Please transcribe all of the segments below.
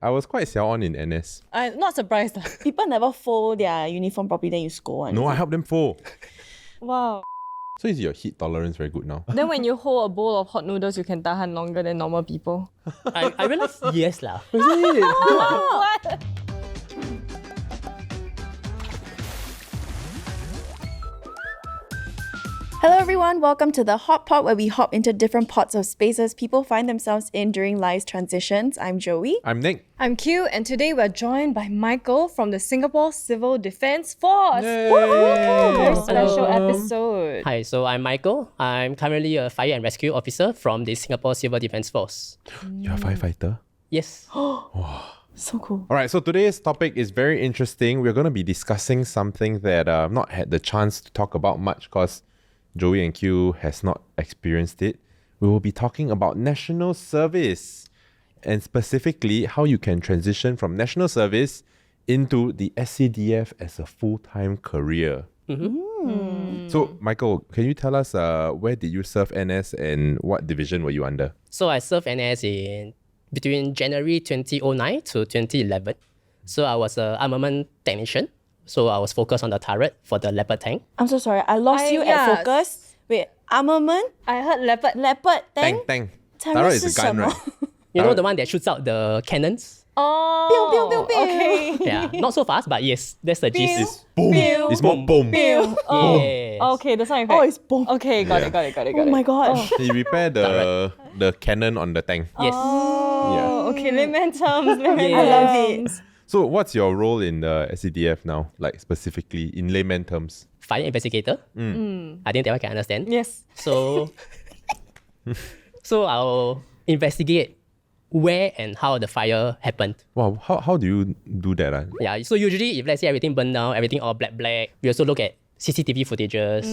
I was quite siao on in NS. I'm not surprised. People never fold their uniform properly, then you scold one. No, I helped them fold. Wow. So is your heat tolerance very good now? Then when you hold a bowl of hot noodles, you can tahan longer than normal people. I realized yes lah. Is it? What? Hello everyone, welcome to the Hot Pot, where we hop into different pots of spaces people find themselves in during life's transitions. I'm Joey. I'm Nick. I'm Q, and today we're joined by Michael from the Singapore Civil Defence Force. Yay! Very special episode. Hi, so I'm Michael. I'm currently a fire and rescue officer from the Singapore Civil Defence Force. You're a firefighter? Yes. So cool. All right, so today's topic is very interesting. We're going to be discussing something that I've not had the chance to talk about much because Joey and Q has not experienced it. We will be talking about national service and specifically how you can transition from national service into the SCDF as a full-time career. So, Michael, can you tell us where did you serve NS and what division were you under? So I served NS in between January 2009 to 2011. So I was an armament technician. So I was focused on the turret for the Leopard tank. I'm so sorry, I lost you at focus. Wait, armament? I heard leopard. Leopard? Tang. Turret is a gun, right? You know the one that shoots out the cannons? Oh, Pew, pew, pew, pew. okay. Yeah, not so fast, but yes, that's the gist. It's boom. Pew. It's more boom. Yes. Okay, the sound effect. Oh, it's bomb. Okay, got Yeah. it. Oh my god. He repaired the cannon on the tank. Yes. Oh, okay, layman terms. Yeah. I love it. So what's your role in the SCDF now? Like specifically in layman terms? Fire investigator. I think that one can understand. Yes. So, so I'll investigate where and how the fire happened. Wow, how do you do that? Yeah, so usually if let's say everything burned down, everything all black, we also look at CCTV footages.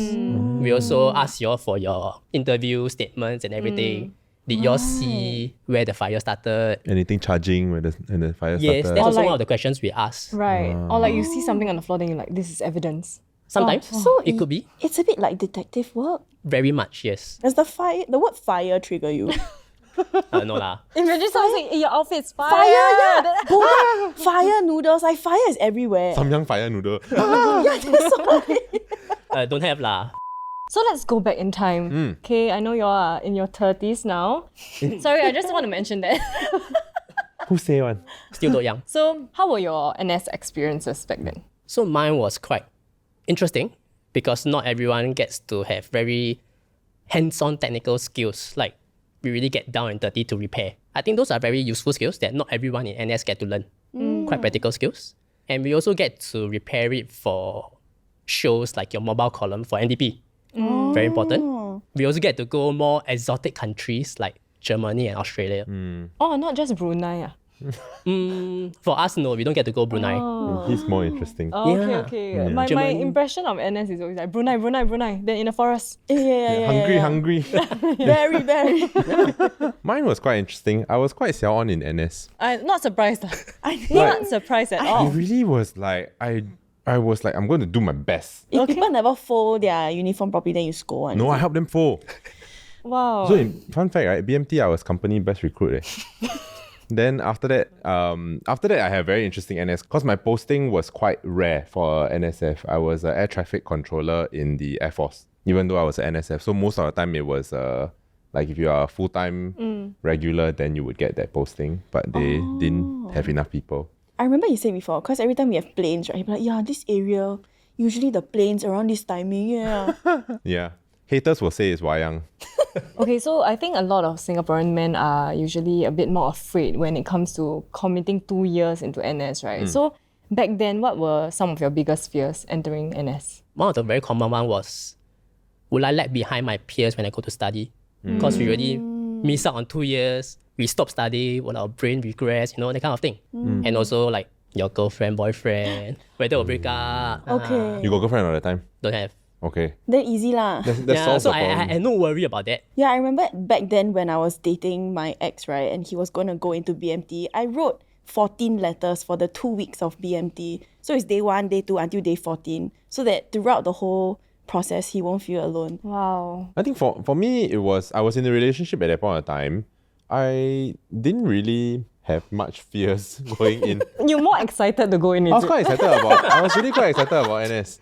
We also ask you all for your interview statements and everything. Did you all see where the fire started? Anything charging when the fire Yes, started? that's also like- one of the questions we ask. Right. Or like you see something on the floor, then you're like, this is evidence. Sometimes So it could be. It's a bit like detective work. Very much, yes. Does the word fire trigger you? No lah. Imagine someone saying, your outfit's fire. Fire, yeah. Bodak, fire noodles, like fire is everywhere. Samyang fire noodle. Don't have lah. So let's go back in time. Okay, I know you are in your 30s now. Sorry, I just want to mention that. Who say one? Still not young. So how were your NS experiences back then? So mine was quite interesting because not everyone gets to have very hands-on technical skills. Like we really get down and dirty to repair. I think those are very useful skills that not everyone in NS get to learn. Quite practical skills. And we also get to repair it for shows like your mobile column for NDP. Very important. We also get to go more exotic countries like Germany and Australia. Oh, not just Brunei. For us, no, we don't get to go Brunei. He's more interesting. Oh, Yeah. okay. My Germany. impression of NS is always like Brunei. Then in the forest. Yeah. Hungry. Very, very. Mine was quite interesting. I was quite siao on in NS. I'm not surprised. I Not surprised at It all. really was like, I was like, I'm going to do my best. If people never fold their uniform properly, then you scold one. No, I helped them fold. Wow. So fun fact, right? BMT, I was company best recruit. Then after that, I had very interesting NS because my posting was quite rare for NSF. I was an air traffic controller in the Air Force, even though I was an NSF. So most of the time it was like if you are a full-time regular, then you would get that posting. But they didn't have enough people. I remember you said before, because every time we have planes, right? You'd be like, yeah, this area, usually the planes around this timing, yeah. Yeah. Haters will say it's wayang. Okay, so I think a lot of Singaporean men are usually a bit more afraid when it comes to committing 2 years into NS, right? So back then, what were some of your biggest fears entering NS? One of the very common one was, will I lag behind my peers when I go to study? Because we already miss out on 2 years, we stop study, will our brain regress, that kind of thing. And also like your girlfriend, boyfriend, whether will break up. Okay. You got girlfriend all the time? Don't have. Okay. Then easy lah. That solves so the I problem. had no worry about that. Yeah, I remember back then when I was dating my ex, right? And he was going to go into BMT. I wrote 14 letters for the 2 weeks of BMT. So it's day 1, day 2 until day 14. So that throughout the whole process, he won't feel alone. Wow. I think for me, I was in a relationship at that point of time. I didn't really have much fears going in. You're more excited to go in, I was is it? quite excited about. I was really quite excited about NS.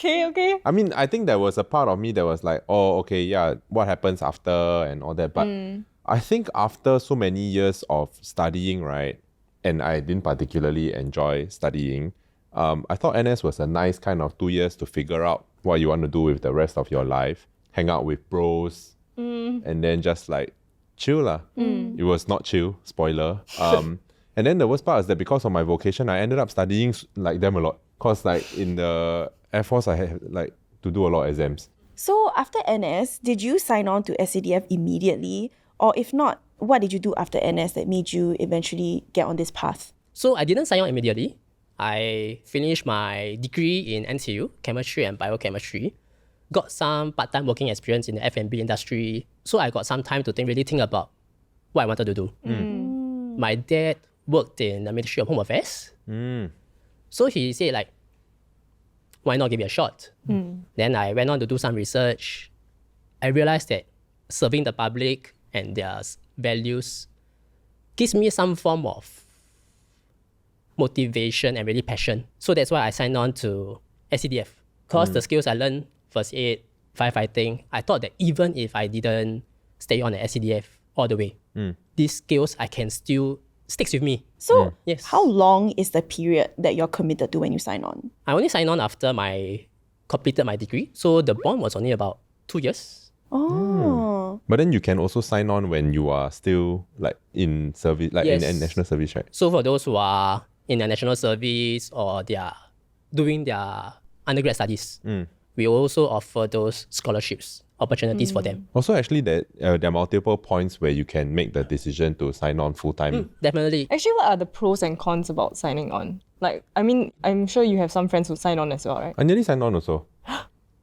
Okay. I mean, I think there was a part of me that was like, oh, okay, yeah, what happens after and all that. But I think after so many years of studying, right, and I didn't particularly enjoy studying, I thought NS was a nice kind of 2 years to figure out what you want to do with the rest of your life. Hang out with bros, and then just like chill lah. It was not chill, spoiler. And then the worst part is that because of my vocation, I ended up studying like them a lot. Cause like in the Air Force, I had like to do a lot of exams. So after NS, did you sign on to SCDF immediately? Or if not, what did you do after NS that made you eventually get on this path? So I didn't sign on immediately. I finished my degree in NTU, chemistry and biochemistry. Got some part-time working experience in the F&B industry. So I got some time to really think about what I wanted to do. My dad worked in the Ministry of Home Affairs. So he said like, why not give it a shot? Then I went on to do some research. I realized that serving the public and their values gives me some form of motivation and really passion. So that's why I signed on to SCDF. Because the skills I learned, first aid, firefighting, I thought that even if I didn't stay on the SCDF all the way, these skills I can still sticks with me. So Yes. how long is the period that you're committed to when you sign on? I only signed on after I completed my degree. So the bond was only about 2 years. Oh. But then you can also sign on when you are still like in service, like in Yes. national service, right? So for those who are in the national service or they are doing their undergrad studies, we also offer those scholarships, opportunities for them. Also, actually, there are multiple points where you can make the decision to sign on full time. Definitely. Actually, what are the pros and cons about signing on? Like, I mean, I'm sure you have some friends who sign on as well, right? I nearly signed on also.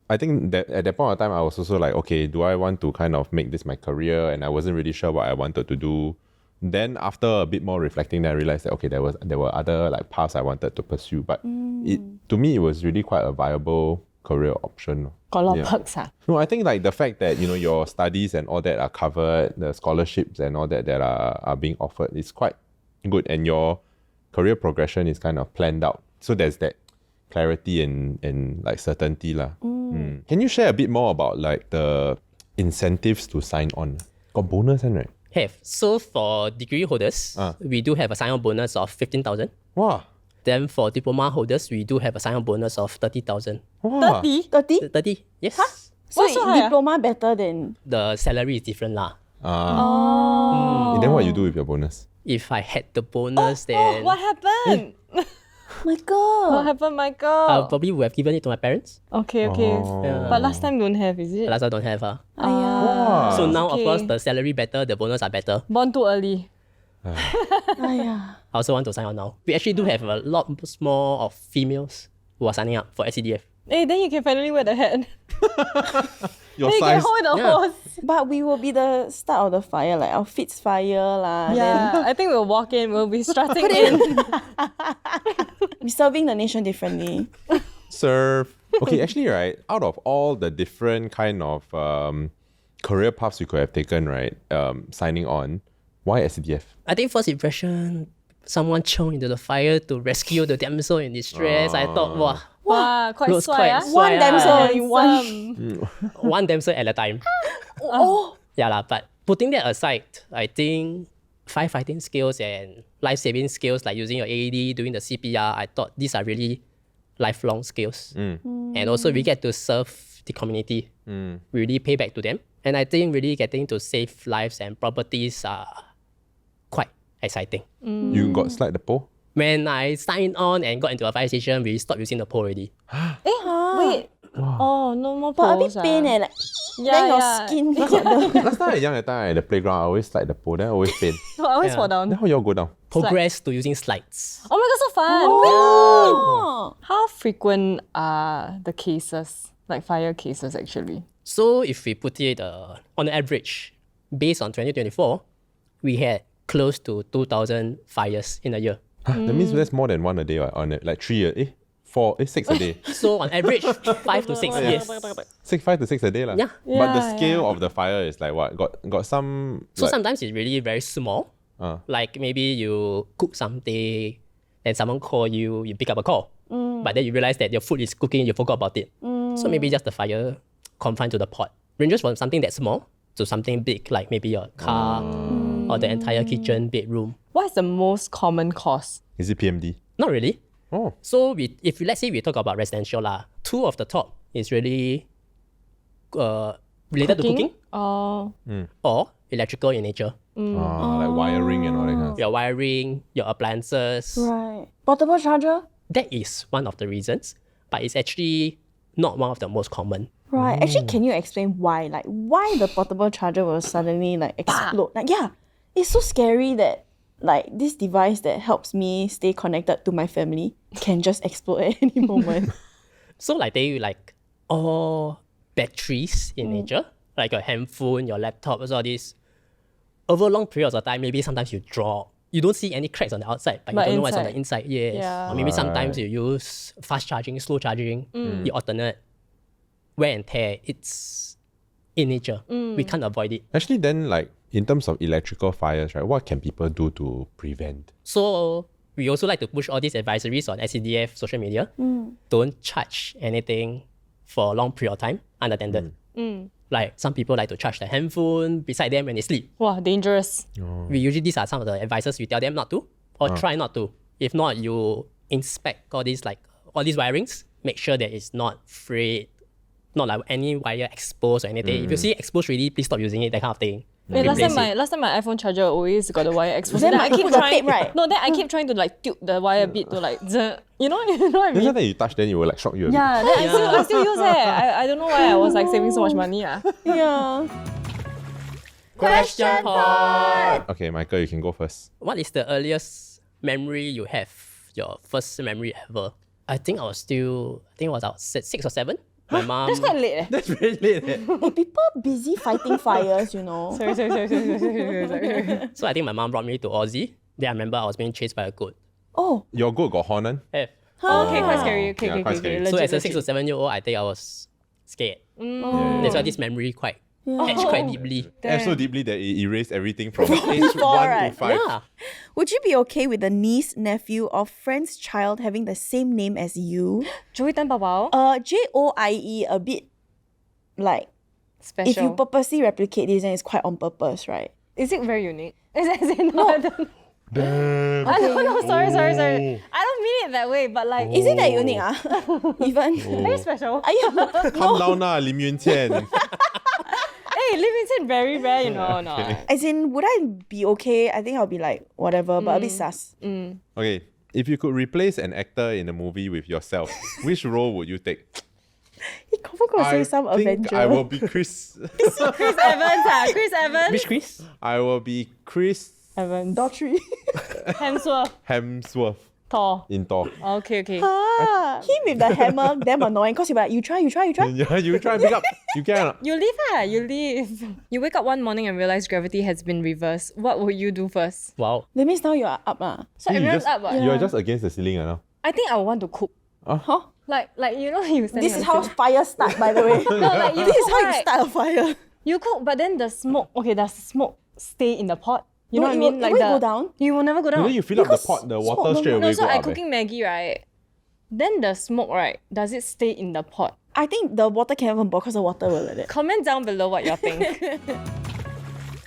I think that at that point of time, I was also like, okay, do I want to kind of make this my career? And I wasn't really sure what I wanted to do. Then after a bit more reflecting, then I realized that okay, there were other like paths I wanted to pursue. But to me, it was really quite a viable career option. Got a lot of perks, huh? No, I think like the fact that your studies and all that are covered, the scholarships and all that are being offered is quite good, and your career progression is kind of planned out. So there's that clarity and like certainty lah. Can you share a bit more about like the incentives to sign on? Got bonus, right? Have. So for degree holders, we do have a sign-on bonus of 15,000. Wow. Then for diploma holders, we do have a sign-on bonus of 30,000. Wow. 30? 30? Yes. So Why so high, diploma better than... The salary is different lah. And then what you do with your bonus? If I had the bonus, then What happened? My God. What happened, I Michael? probably would have given it to my parents. Okay. But last time don't have, is it? Last I don't have. Wow. So now, of okay. course, the salary better, the bonus are better. Born too early. Aiya. I also want to sign on now. We actually do have a lot more of females who are signing up for SCDF. Hey, then you can finally wear the hat. Your Then you can size. hold the Yeah. hose. But we will be the start of the fire, like our feet's fire lah. Yeah, I think we'll walk in, we'll be strutting in. We're serving the nation differently. Serve. Okay, actually, right, out of all the different kind of career paths you could have taken, right, signing on, why SCDF? I think first impression, someone chung into the fire to rescue the damsel in distress. I thought, wow, Wow, quite looks swag, quite ah. swag. One damsel ah. only, one. Handsome. One damsel at a time. Oh. Yeah lah, but putting that aside, I think firefighting skills and life-saving skills like using your AED, doing the CPR, I thought these are really lifelong skills. And also we get to serve the community. We really pay back to them. And I think really getting to save lives and properties are quite exciting. You got slide the pole? When I signed on and got into a fire station, we stopped using the pole already. Wait. Oh, no more But a bit poles, pain ah. like then your skin got the... Last time I young, at the playground, I always slide the pole, then I always pain. So I always Yeah. fall down. Then how y'all go down? Progress to using slides. Oh my god, so fun! Oh. How frequent are the cases, like fire cases actually? So if we put it on average, based on 2024, we had close to 2,000 fires in a year. That means that's more than one a day, right? On it, like 6 a day. So on average, 5 to 6 years. 5 to 6 a day lah. Yeah. But the Yeah, scale of the fire is like what? Got some. So like, sometimes it's really very small. Like maybe you cook something, then someone call you, you pick up a call. But then you realize that your food is cooking, you forgot about it. So maybe just the fire confined to the pot. Ranges from something that small to something big, like maybe your car or the entire kitchen, bedroom. What is the most common cause? Is it PMD? Not really. Oh. So let's say we talk about residential lah, two of the top is really related to cooking Oh. or electrical in nature. Like wiring and all that kind of stuff. Your wiring, your appliances. Right. Portable charger? That is one of the reasons, but it's actually not one of the most common. Right. Actually, can you explain why? Like, why the portable charger will suddenly like explode? Like, yeah, it's so scary that like this device that helps me stay connected to my family can just explode at any moment. So like all batteries in nature, like your handphone, your laptop, all this, over long periods of time, maybe sometimes you drop. You don't see any cracks on the outside, but you don't know what's on the inside. Yes. Yeah. Or maybe sometimes you use fast charging, slow charging, you alternate. Wear and tear, it's in nature. We can't avoid it. Actually, then, like, in terms of electrical fires, right, what can people do to prevent? So we also like to push all these advisories on SCDF social media. Don't charge anything for a long period of time unattended. Like some people like to charge their handphone beside them when they sleep. Wow, dangerous. These are some of the advices we tell them not to, or try not to. If not, you inspect all these wirings, make sure that it's not frayed, not like any wire exposed or anything. If you see it exposed really, please stop using it, that kind of thing. Wait, last Replace time my iPhone charger always got the wire exposed. Then I you keep put the trying, tape, right? No, then I keep trying to like tilt the wire a bit to like, you know what I Then mean? sometimes you touch, then you will like shock you a bit. Yeah, then I still use it. I don't know why I was like saving so much money. Yeah. Question part. Okay, Michael, you can go first. What is the earliest memory you have? Your first memory ever? I think I was about 6 or 7. My mom. That's quite late. Eh? That's very late. Hey, people busy fighting fires, you know. Sorry. So I think my mom brought me to Aussie. Then I remember I was being chased by a goat. Oh. Your goat got horn on? Have. Okay, quite scary. Okay, Yeah, okay, quite okay. scary. Legit, So as a legit. 6 or 7 year old, I think I was scared. Yeah. That's why this memory etched quite deeply. So deeply that it erased everything from age 1 right? to 5. Yeah. Would you be okay with a niece, nephew, or friend's child having the same name as you? Joey Tan Bao JOIE, a bit like, special. if you purposely replicate this, then it's quite on purpose, right? Is it very unique? Is it no. Damn. I don't know. Sorry. I don't mean it that way, but like, Is it that unique? Even? very special. Calm down now, Lim Yun Qian. Hey, living in very rare, you know. No. As in, would I be okay? I think I'll be like, whatever, but a bit sus. Okay, if you could replace an actor in a movie with yourself, which role would you take? He confirm gonna say some think Avenger. I will be Chris. Chris Evans. Chris Evans. Which Chris? I will be Chris Evans. Daughtry. Hemsworth Thor. in Thor. Okay. Him with the hammer, damn annoying. Cause he'll be like, you try. Yeah, you try and pick up. You can. You leave. You wake up one morning and realize gravity has been reversed. What would you do first? Wow. That means now you are up. So everyone's up. What? You are just against the ceiling now. I think I would want to cook. Huh? Like you know you standing This is on how stage. fire start, by the way. No, like you This is cook, how you right? start a fire. You cook, but then the smoke. Okay, does the smoke stay in the pot? You No, know what I it mean? will- Like it won't the go down. You will never go And down. then you fill up the Because pot, the smoke water don't straight go away No, so go I up. cooking Maggie, right? Then the smoke, right? Does it stay in the pot? I think the water can even boil because the water will like that. Comment down below what you think.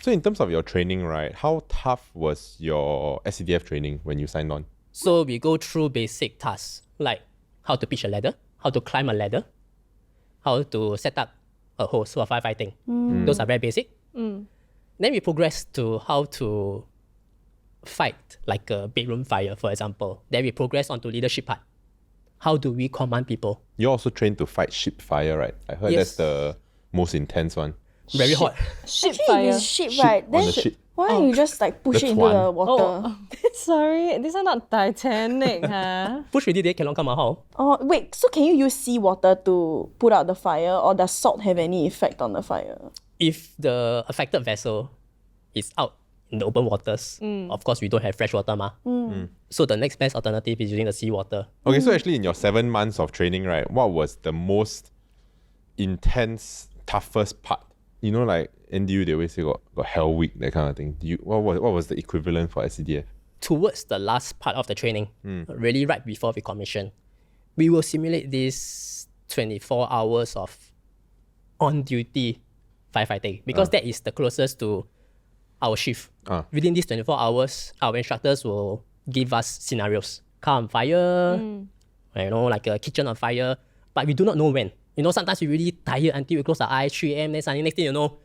So in terms of your training, right, how tough was your SCDF training when you signed on? So we go through basic tasks like how to pitch a ladder, how to climb a ladder, how to set up a hose for firefighting. Those are very basic. Then we progress to how to fight like a bedroom fire, for example. Then we progress on to leadership part. How do we command people? You're also trained to fight ship fire, right? I heard Yes. that's the most intense one. Very hot. Ship Actually, fire. if it's ship, Ship right? on Then the ship. why don't you just like push The it into Tuan. the water? Oh, sorry. These are not Titanic, huh? Push really they cannot come out how? Oh, wait, so can you use seawater to put out the fire, or does salt have any effect on the fire? If the affected vessel is out in the open waters, of course we don't have fresh water ma. So the next best alternative is using the seawater. Okay, so actually in your 7 months of training, right, what was the most intense, toughest part you know, like NDU, they always say got Hell Week, that kind of thing. What was the equivalent for SCDF? Towards the last part of the training, really right before we commission, we will simulate this 24 hours of on-duty firefighting because that is the closest to our shift. Within these 24 hours, our instructors will give us scenarios. Car on fire, like a kitchen on fire, but we do not know when. Sometimes we really tired until we close our eyes, 3 a.m, then suddenly next thing you know,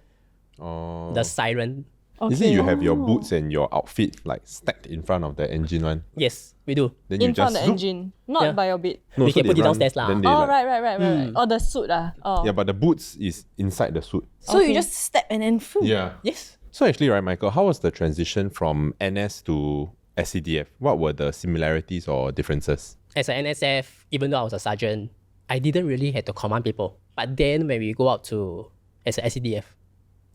the siren. Is it you have your boots and your outfit like stacked in front of the engine one? Yes, we do. Then you In front of just the engine, not by your bed. No, We so can put they it run, downstairs lah. then they Oh, like- right. Or the suit Yeah, but the boots is inside the suit. So you just step and then Yeah. Yes. So actually, right, Michael, how was the transition from NS to SCDF? What were the similarities or differences? As an NSF, even though I was a sergeant, I didn't really have to command people. But then when we go out as a SCDF,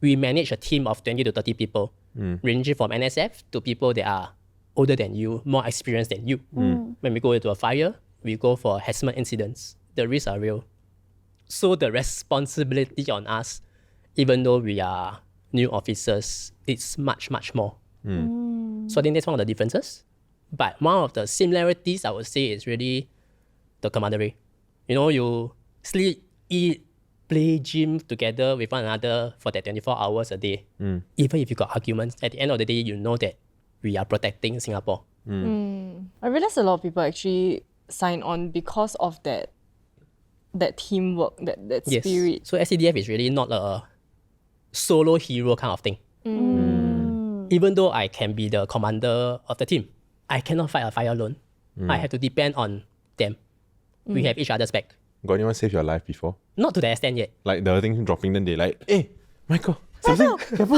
we manage a team of 20 to 30 people, ranging from NSF to people that are older than you, more experienced than you. When we go into a fire, we go for hazmat incidents. The risks are real. So the responsibility on us, even though we are new officers, it's much, much more. So I think that's one of the differences. But one of the similarities I would say is really the camaraderie. You sleep, eat, play gym together with one another for that 24 hours a day. Even if you got arguments, at the end of the day, you know that we are protecting Singapore. I realized a lot of people actually sign on because of that teamwork, that Yes. spirit. So SCDF is really not a solo hero kind of thing. Even though I can be the commander of the team, I cannot fight a fire alone. I have to depend on them. We have each other's back. Got anyone save your life before? Not to the extent yet. Like the thing dropping, then they like, hey, Michael, something, careful.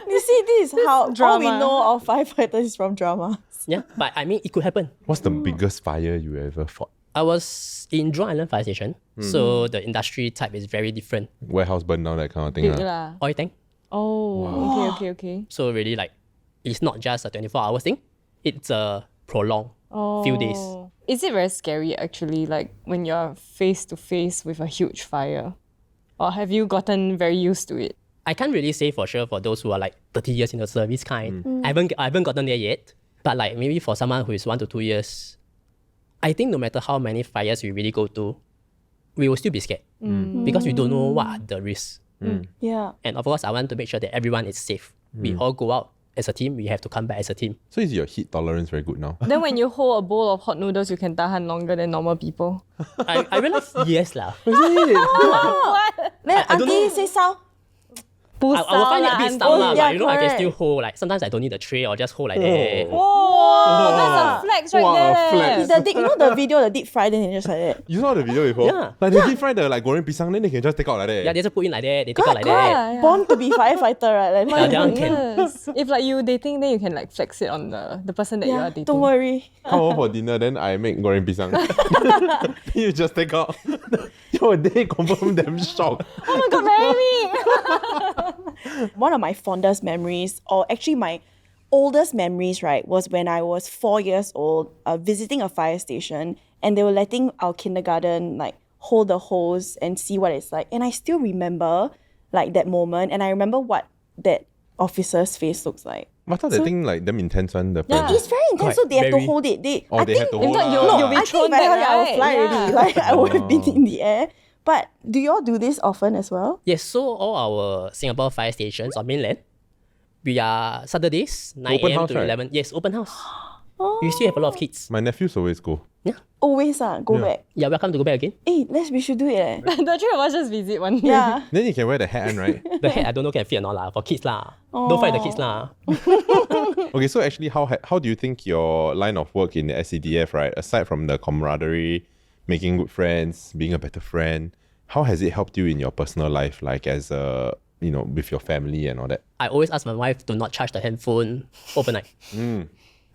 You see, this is how all we Drama. know of firefighters is from drama. Yeah, but I mean, it could happen. What's the biggest fire you ever fought? I was in Jurong Island Fire Station, so the industry type is very different. Warehouse burned down, that kind of thing. Big lah. lah. Oil tank. Oh, okay. So really it's not just a 24 hours thing. It's a prolonged few days. Is it very scary actually, like when you're face to face with a huge fire? Or have you gotten very used to it? I can't really say for sure for those who are like 30 years in the service kind. I haven't gotten there yet. But like maybe for someone who is 1 to 2 years, I think no matter how many fires we really go to, we will still be scared. Because we don't know what are the risks. Yeah. And of course, I want to make sure that everyone is safe. We all go out as a team, we have to come back as a team. So is your heat tolerance very good now? Then when you hold a bowl of hot noodles, you can tahan longer than normal people. I realize yes lah. Then I don't auntie know. say sao. I will find it a bit style lah, yeah, but I can correct. still hold like sometimes I don't need the tray or just hold like that. Oh, that's a flex right Wow, there. flex. The deep, the video, the deep fry, then they just like that. You saw the video before? Yeah. Like they deep fry the like goreng pisang, then they can just take out like that. Yeah, they just put in like that, they take out like that. Yeah. Born to be firefighter, right? Like Yeah, that. that one can. Yes. If like you dating, then you can like flex it on the person that you are dating. Don't worry. Come over for dinner, then I make goreng pisang. Then you just take out. Yo, they confirm them shocked. Oh my god, marry me! One of my fondest memories, or actually my oldest memories, right, was when I was 4 years old, visiting a fire station, and they were letting our kindergarten like hold the hose and see what it's like. And I still remember like that moment, and I remember what that officer's face looks like. I thought that thing like them intense one. The Yeah. It's very intense, so Quite they have to very- hold it. they I have think to If hold not, lah. you'll be I think thrown if I back, held it, I would right? fly Yeah. already. Like I would have been in the air. But do you all do this often as well? Yes, so all our Singapore fire stations on mainland, we are Saturdays, 9 Open a.m. house, to right? 11. Yes, open house. We still have a lot of kids. My nephews always go. Always go back. Yeah, welcome to go back again. Hey, we should do it. Eh. The three of us just visit one day. Yeah. Then you can wear the hat on, right? The head, I don't know can fit or not lah. For kids lah. Don't fight the kids lah. Okay, so actually, how do you think your line of work in the SCDF, right, aside from the camaraderie, making good friends, being a better friend, how has it helped you in your personal life, like as a, with your family and all that? I always ask my wife to not charge the handphone overnight.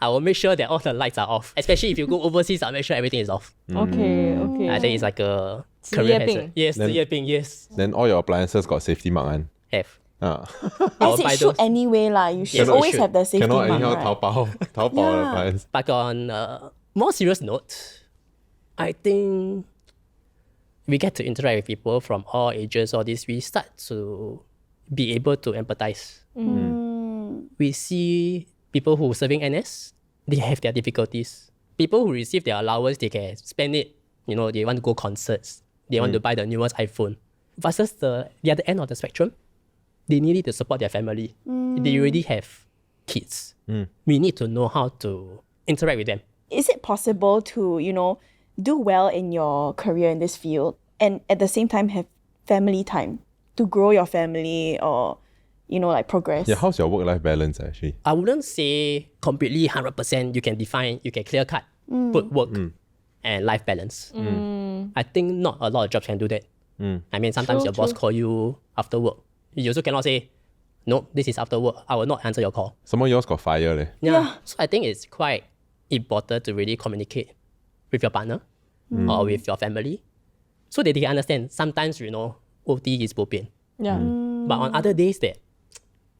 I will make sure that all the lights are off. Especially if you go overseas, I'll make sure everything is off. Okay. I think it's like a career Yeping. hazard. Yes, Then- yeping, yes. Then all your appliances got safety mark on. Have. Ah. As buy it should those. anyway lah. You should Yes, it always should. have the safety Cannot mark, anyhow right? Taobao Yeah. appliance. But on a more serious note, I think we get to interact with people from all ages, all this, we start to be able to empathize. We see people who are serving NS, they have their difficulties. People who receive their allowance, they can spend it, they want to go concerts, they want to buy the newest iPhone. Versus the other end of the spectrum, they need it to support their family. They already have kids. We need to know how to interact with them. Is it possible to, do well in your career in this field and at the same time have family time to grow your family or, progress? Yeah, how's your work-life balance actually? I wouldn't say completely 100% you can clear cut, put work and life balance. I think not a lot of jobs can do that. I mean, sometimes your boss call you after work. You also cannot say, no, this is after work. I will not answer your call. Some of yours got fire leh. Yeah. So I think it's quite important to really communicate with your partner or with your family so that they can understand. Sometimes, OT is bo pian. Yeah. But on other days that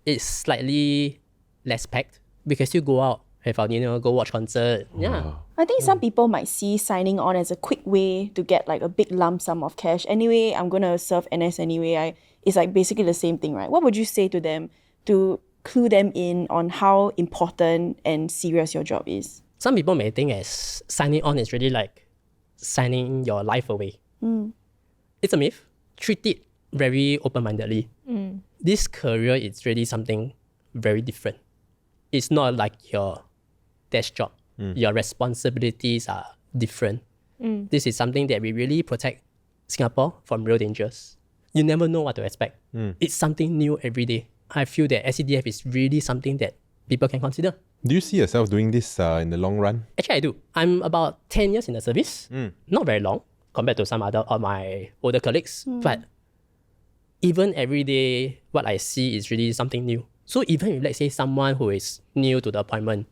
it's slightly less packed, we can still go out, have our dinner, go watch concert. Yeah. I think some people might see signing on as a quick way to get like a big lump sum of cash. Anyway, I'm going to serve NS anyway. It's like basically the same thing, right? What would you say to them to clue them in on how important and serious your job is? Some people may think as signing on is really like signing your life away. It's a myth. Treat it very open-mindedly. This career is really something very different. It's not like your desk job. Your responsibilities are different. This is something that we really protect Singapore from real dangers. You never know what to expect. It's something new every day. I feel that SCDF is really something that people can consider. Do you see yourself doing this in the long run? Actually, I do. I'm about 10 years in the service. Not very long compared to some other of my older colleagues. But even every day, what I see is really something new. So even if, let's say, someone who is new to the appointment,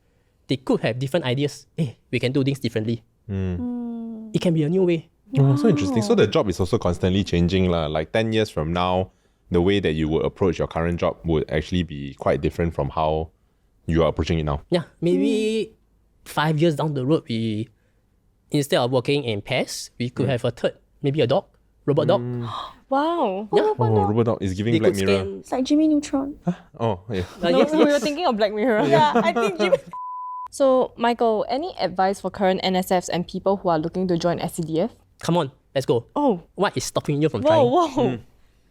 they could have different ideas. Hey, we can do things differently. It can be a new way. Oh, so interesting. So the job is also constantly changing. Like 10 years from now, the way that you would approach your current job would actually be quite different from how you are approaching it now. Yeah, maybe 5 years down the road, we instead of working in pairs, we could have a third, maybe a dog, robot dog. Wow. Yeah. Oh, Robot Dog is giving They Black could Mirror. scan. It's like Jimmy Neutron. Oh, yeah. Yes, We were yes. thinking of Black Mirror. Yeah, I think Jimmy. So, Michael, any advice for current NSFs and people who are looking to join SCDF? Come on, let's go. Oh, What is stopping you from whoa, trying? whoa.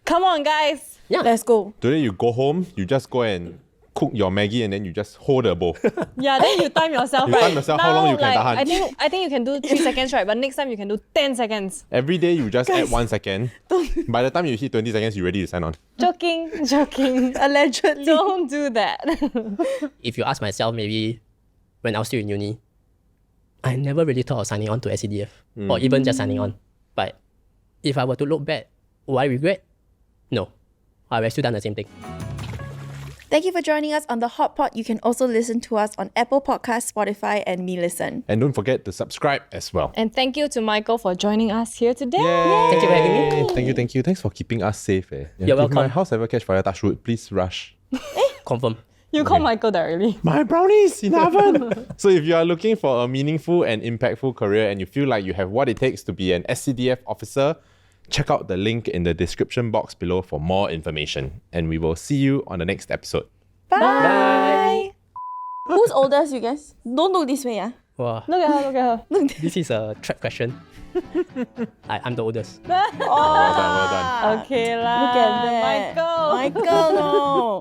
Come on, guys. Yeah. Let's go. Today you go home, you just go and cook your Maggie and then you just hold the bowl. Yeah, then you time yourself, You right? time yourself how long you can tahan. I think you can do 3 seconds, right? But next time you can do 10 seconds. Every day you just add 1 second. By the time you hit 20 seconds, you're ready to sign on. Joking. Allegedly. Don't do that. If you ask myself, maybe when I was still in uni, I never really thought of signing on to SCDF or even just signing on. But if I were to look back, will I regret? No. I would have still done the same thing. Thank you for joining us on The Hot Pot. You can also listen to us on Apple Podcasts, Spotify, and Me Listen. And don't forget to subscribe as well. And thank you to Michael for joining us here today. Thank you for having me. Thank you. Thanks for keeping us safe. Yeah, You're if my welcome. house ever catch fire, touch wood, please rush. Confirm. You call Michael directly. My brownies in the oven. So if you are looking for a meaningful and impactful career and you feel like you have what it takes to be an SCDF officer, check out the link in the description box below for more information. And we will see you on the next episode. Bye. Who's oldest, you guys? Don't look this way, yeah. Wow. Look at her. This is a trap question. I'm the oldest. Well done. Okay lah. Look at that. Michael. Michael, no.